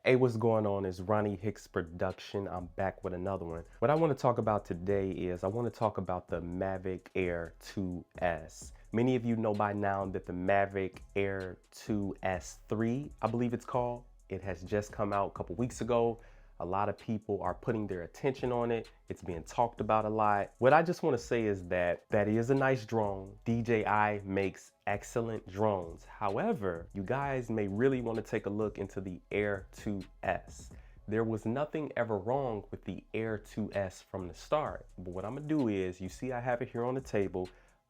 Hey, what's going on? It's Ronnie Hicks Production. I'm back with another one. What I want to talk about today is I want to talk about the Mavic Air 2S. Many of you know by now that the Mavic Air 2S 3, I believe it's called, it has just come out a couple weeks ago. A lot of people are putting their attention on it. It's being talked about a lot. What I just want to say is that is a nice drone. DJI makes excellent drones. However, you guys may really want to take a look into the Air 2S. There was nothing ever wrong with the Air 2S from the start. But what I'm gonna do is, you see I have it here on the table.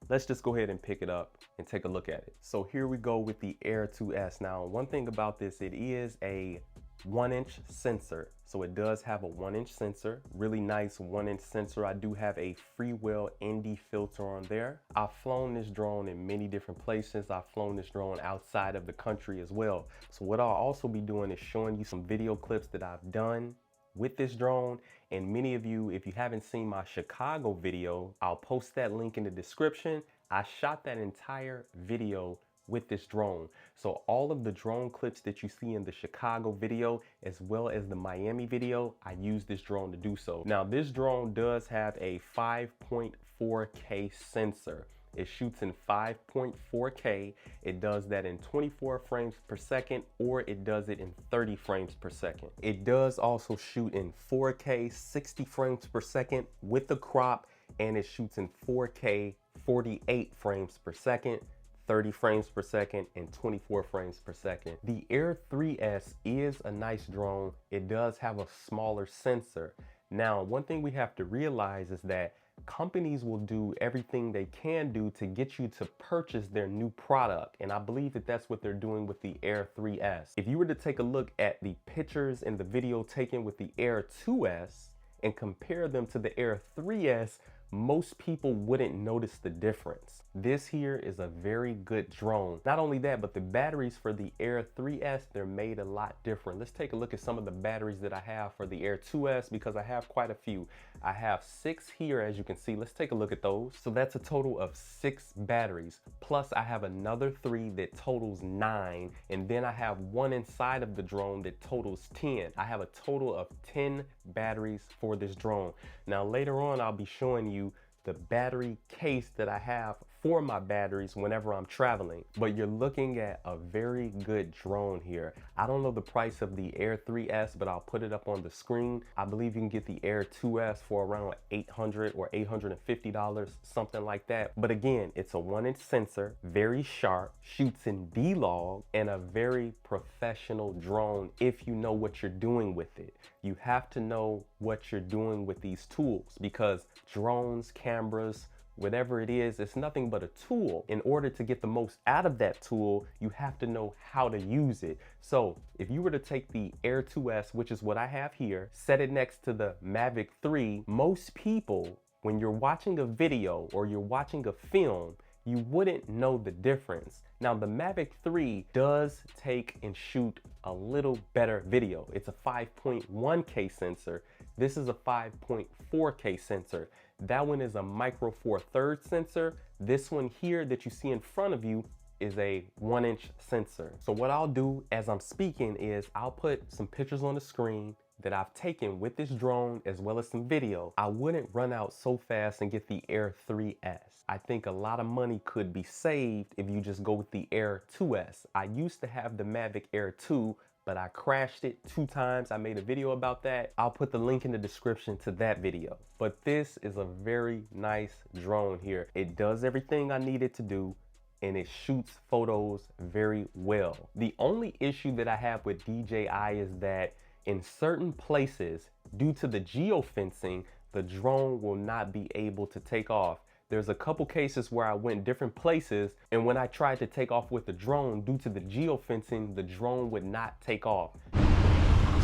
Let's just go ahead and pick it up and take a look at it. So here we go with the Air 2S. Now, one thing about this, it is a 1-inch sensor. So it does have a 1-inch sensor, really nice 1-inch sensor. I do have a freewheel ND filter on there. I've flown this drone in many different places. I've flown this drone outside of the country as well. So what I'll also be doing is showing you some video clips that I've done with this drone. And many of you, if you haven't seen my Chicago video, I'll post that link in the description. I shot that entire video with this drone. So all of the drone clips that you see in the Chicago video, as well as the Miami video, I use this drone to do so. Now, this drone does have a 5.4K sensor. It shoots in 5.4K. It does that in 24 frames per second, or it does it in 30 frames per second. It does also shoot in 4K, 60 frames per second with the crop, and it shoots in 4K, 48 frames per second, 30 frames per second, and 24 frames per second. The Air 3S is a nice drone. It does have a smaller sensor. Now, one thing we have to realize is that companies will do everything they can do to get you to purchase their new product. And I believe that that's what they're doing with the Air 3S. If you were to take a look at the pictures and the video taken with the Air 2S and compare them to the Air 3S, most people wouldn't notice the difference. This here is a very good drone. Not only that, but the batteries for the Air 3S, they're made a lot different. Let's take a look at some of the batteries that I have for the Air 2S, because I have quite a few. I have 6 here, as you can see. Let's take a look at those. So that's a total of 6 batteries. Plus I have another 3 that totals 9. And then I have 1 inside of the drone that totals 10. I have a total of 10 batteries for this drone. Now later on, I'll be showing you the battery case that I have for my batteries whenever I'm traveling. But you're looking at a very good drone here. I don't know the price of the Air 3S, but I'll put it up on the screen. I believe you can get the Air 2S for around $800 or $850, something like that. But again, it's a 1-inch sensor, very sharp, shoots in D-Log, and a very professional drone if you know what you're doing with it. You have to know what you're doing with these tools, because drones, cameras, whatever it is, it's nothing but a tool. In order to get the most out of that tool, you have to know how to use it. So if you were to take the Air 2S, which is what I have here, set it next to the Mavic 3, most people, when you're watching a video or you're watching a film, you wouldn't know the difference. Now, the Mavic 3 does take and shoot a little better video. It's a 5.1K sensor. This is a 5.4K sensor. That one is a micro four thirds sensor. This one here that you see in front of you is a 1-inch sensor. So what I'll do as I'm speaking is I'll put some pictures on the screen that I've taken with this drone, as well as some video. I wouldn't run out so fast and get the Air 3S. I think a lot of money could be saved if you just go with the Air 2S. I used to have the Mavic Air 2, but I crashed it 2 times. I made a video about that. I'll put the link in the description to that video. But this is a very nice drone here. It does everything I need it to do, and it shoots photos very well. The only issue that I have with DJI is that in certain places, due to the geofencing, the drone will not be able to take off. There's a couple cases where I went different places, and when I tried to take off with the drone, due to the geofencing, the drone would not take off.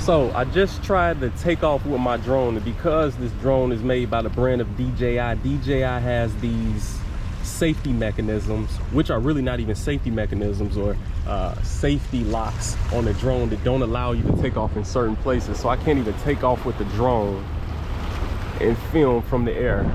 So I just tried to take off with my drone, and because this drone is made by the brand of DJI has these safety mechanisms, which are really not even safety mechanisms, or safety locks on the drone that don't allow you to take off in certain places. So I can't even take off with the drone and film from the air.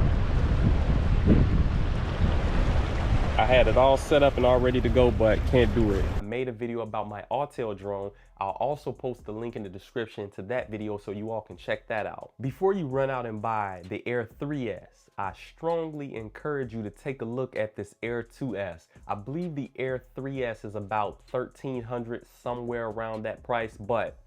I had it all set up and all ready to go, but can't do it. I made a video about my Autel drone. I'll also post the link in the description to that video so you all can check that out. Before you run out and buy the Air 3S, I strongly encourage you to take a look at this Air 2S. I believe the Air 3S is about $1,300, somewhere around that price, but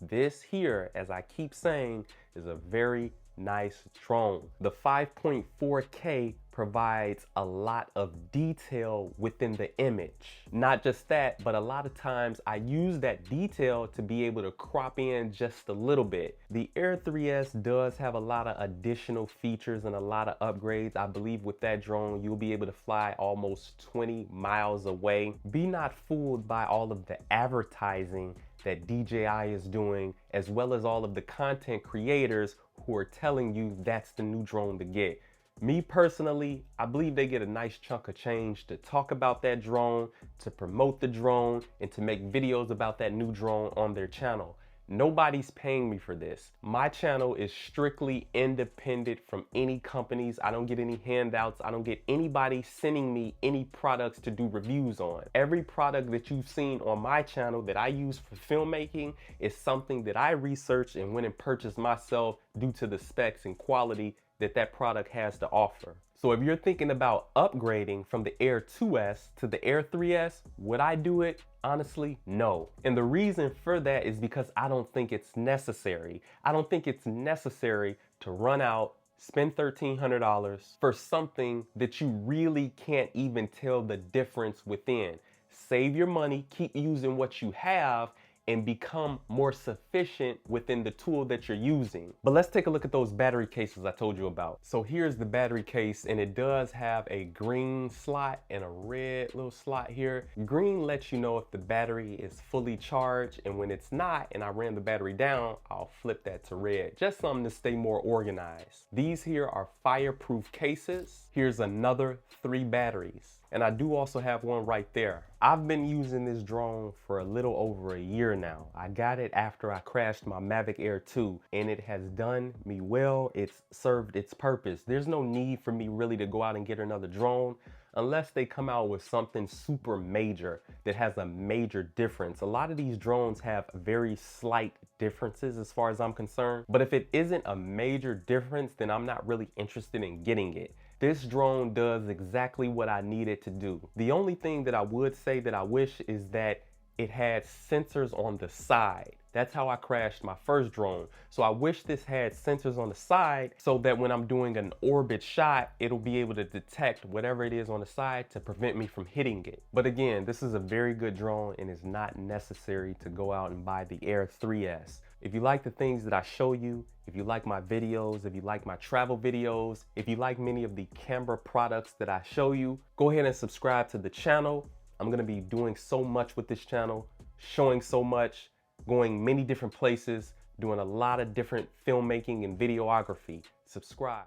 this here, as I keep saying, is a very nice drone. The 5.4K provides a lot of detail within the image. Not just that, but a lot of times I use that detail to be able to crop in just a little bit. The Air 3S does have a lot of additional features and a lot of upgrades. I believe with that drone, you'll be able to fly almost 20 miles away. Be not fooled by all of the advertising that DJI is doing, as well as all of the content creators who are telling you that's the new drone to get. Me personally, I believe they get a nice chunk of change to talk about that drone, to promote the drone, and to make videos about that new drone on their channel. Nobody's paying me for this. My channel is strictly independent from any companies. I don't get any handouts. I don't get anybody sending me any products to do reviews on. Every product that you've seen on my channel that I use for filmmaking is something that I researched and went and purchased myself due to the specs and quality that product has to offer. So if you're thinking about upgrading from the Air 2S to the Air 3S, would I do it? Honestly, no. And the reason for that is because I don't think it's necessary. I don't think it's necessary to run out, spend $1,300 for something that you really can't even tell the difference within. Save your money, keep using what you have, and become more sufficient within the tool that you're using. But let's take a look at those battery cases I told you about. So here's the battery case, and it does have a green slot and a red little slot here. Green lets you know if the battery is fully charged, and when it's not and I ran the battery down, I'll flip that to red. Just something to stay more organized. These here are fireproof cases. Here's another 3 batteries. And I do also have one right there. I've been using this drone for a little over a year now. I got it after I crashed my Mavic Air 2, and it has done me well. It's served its purpose. There's no need for me really to go out and get another drone unless they come out with something super major that has a major difference. A lot of these drones have very slight differences as far as I'm concerned. But if it isn't a major difference, then I'm not really interested in getting it. This drone does exactly what I need it to do. The only thing that I would say that I wish is that it had sensors on the side. That's how I crashed my first drone. So I wish this had sensors on the side so that when I'm doing an orbit shot, it'll be able to detect whatever it is on the side to prevent me from hitting it. But again, this is a very good drone and it's not necessary to go out and buy the Air 3S. If you like the things that I show you, if you like my videos, if you like my travel videos, if you like many of the camera products that I show you, go ahead and subscribe to the channel. I'm gonna be doing so much with this channel, showing so much, going many different places, doing a lot of different filmmaking and videography. Subscribe.